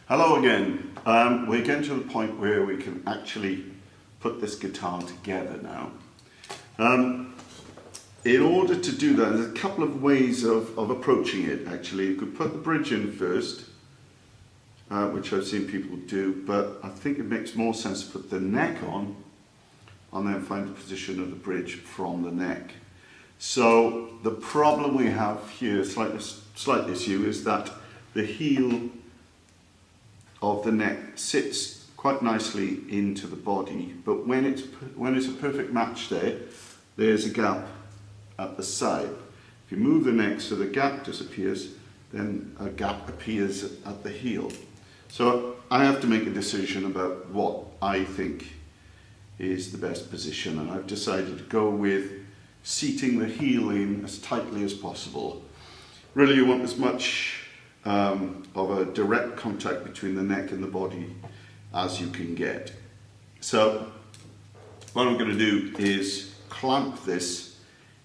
Hello again. We're getting to the point where we can actually put this guitar together now. In order to do that, there's a couple of ways of approaching it actually. You could put the bridge in first, which I've seen people do, but I think it makes more sense to put the neck on and then find the position of the bridge from the neck. So the problem we have here, slight issue, is that the heel of the neck sits quite nicely into the body, but when it's a perfect match there's a gap at the side. If you move the neck so the gap disappears, then a gap appears at the heel. So I have to make a decision about what I think is the best position, and I've decided to go with seating the heel in as tightly as possible. Really, you want as much of a direct contact between the neck and the body as you can get. So what I'm going to do is clamp this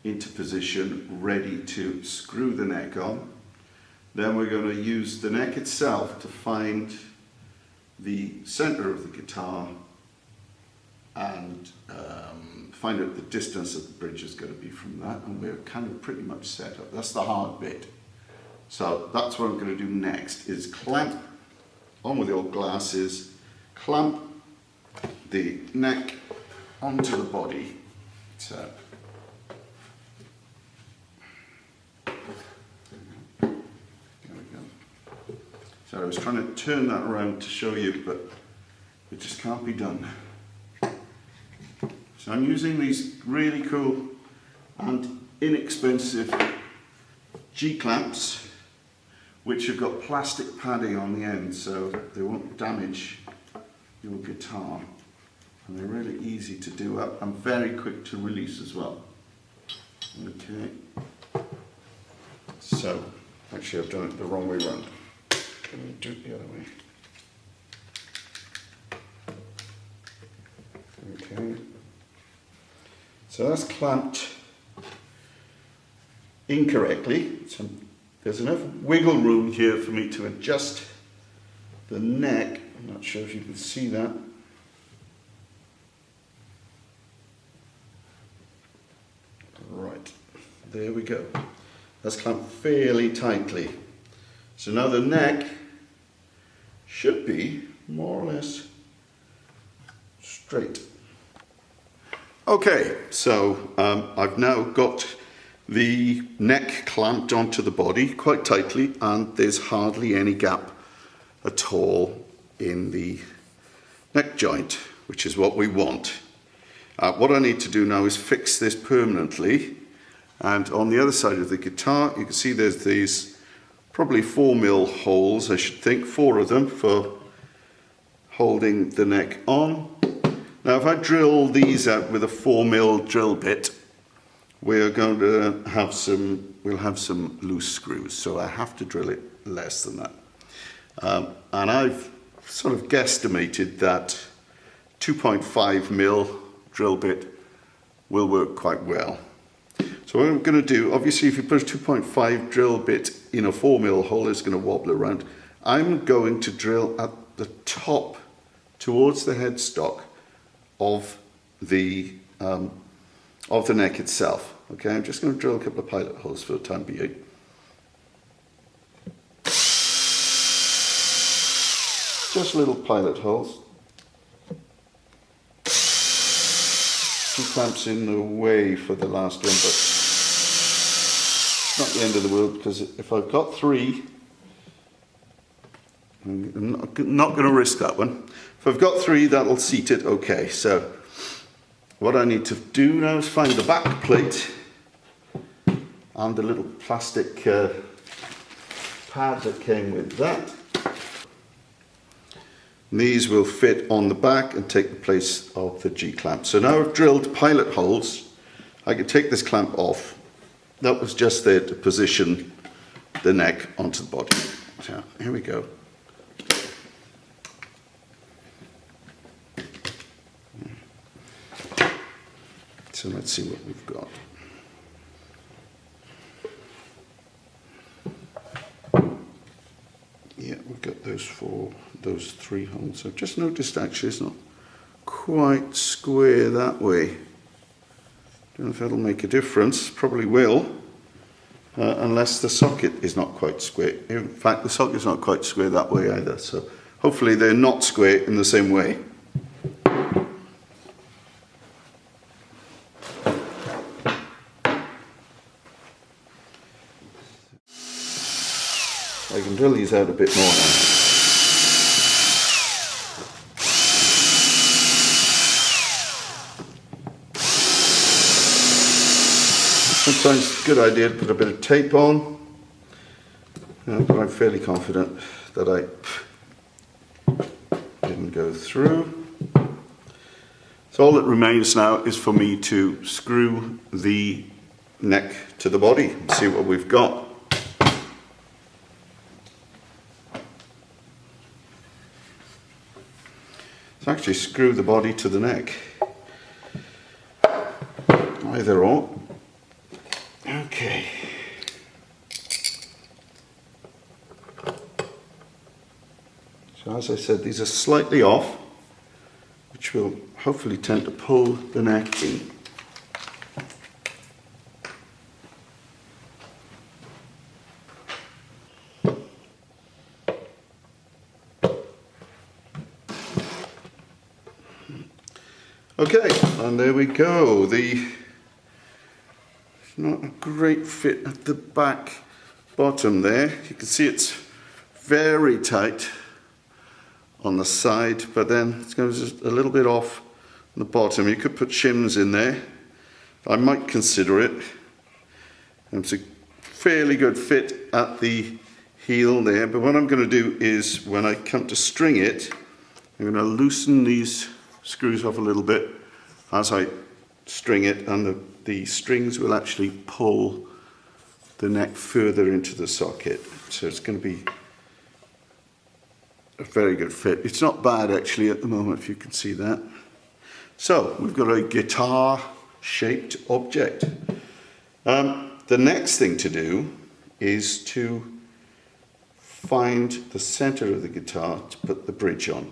into position, ready to screw the neck on. Then we're going to use the neck itself to find the center of the guitar and find out the distance that the bridge is going to be from that, and we're kind of pretty much set up. That's the hard bit. So that's what I'm going to do next, is clamp, on with the old glasses, clamp the neck onto the body. So, there we go. So I was trying to turn that around to show you, but it just can't be done. So I'm using these really cool and inexpensive G-clamps, which have got plastic padding on the end so they won't damage your guitar, and they're really easy to do up and very quick to release as well. Okay, so actually I've done it the wrong way round. Let me do it the other way. Okay, so that's clamped incorrectly. So there's enough wiggle room here for me to adjust the neck. I'm not sure if you can see that. Right, there we go. That's clamped fairly tightly. So now the neck should be more or less straight. Okay, so I've now got the neck clamped onto the body quite tightly, and there's hardly any gap at all in the neck joint, which is what we want. What I need to do now is fix this permanently, and on the other side of the guitar you can see there's these probably 4mm holes, I should think, 4 of them for holding the neck on. Now if I drill these out with a 4mm drill bit, we're going to have we'll have some loose screws, so I have to drill it less than that. And I've sort of guesstimated that 2.5mm drill bit will work quite well. So what I'm going to do, obviously if you put a 2.5 drill bit in a 4mm hole, it's going to wobble around. I'm going to drill at the top towards the headstock of the neck itself. Okay, I'm just going to drill a couple of pilot holes for the time being. Just little pilot holes. Two clamps in the way for the last one, but it's not the end of the world, because if I've got 3, I'm not going to risk that one. If I've got 3, that'll seat it okay. So what I need to do now is find the back plate and the little plastic pad that came with that. And these will fit on the back and take the place of the G-clamp. So now I've drilled pilot holes, I can take this clamp off. That was just there to position the neck onto the body. So here we go. So let's see what we've got. Yeah, we've got those 3 holes. I've just noticed actually it's not quite square that way. Don't know if that'll make a difference. Probably will, unless the socket is not quite square. In fact, the socket's not quite square that way either. So hopefully they're not square in the same way. I can drill these out a bit more now. Sometimes it's a good idea to put a bit of tape on, but I'm fairly confident that I didn't go through. So all that remains now is for me to screw the neck to the body and see what we've got. So actually screw the body to the neck, either or. Okay. So as I said, these are slightly off, which will hopefully tend to pull the neck in. Okay, and there we go. Not a great fit at the back bottom there. You can see it's very tight on the side, but then it's going just a little bit off on the bottom. You could put shims in there. I might consider it. And it's a fairly good fit at the heel there, but what I'm going to do is when I come to string it, I'm going to loosen these screws off a little bit as I string it, and the strings will actually pull the neck further into the socket. So it's going to be a very good fit. It's not bad actually at the moment, if you can see that. So we've got a guitar shaped object. The next thing to do is to find the center of the guitar to put the bridge on.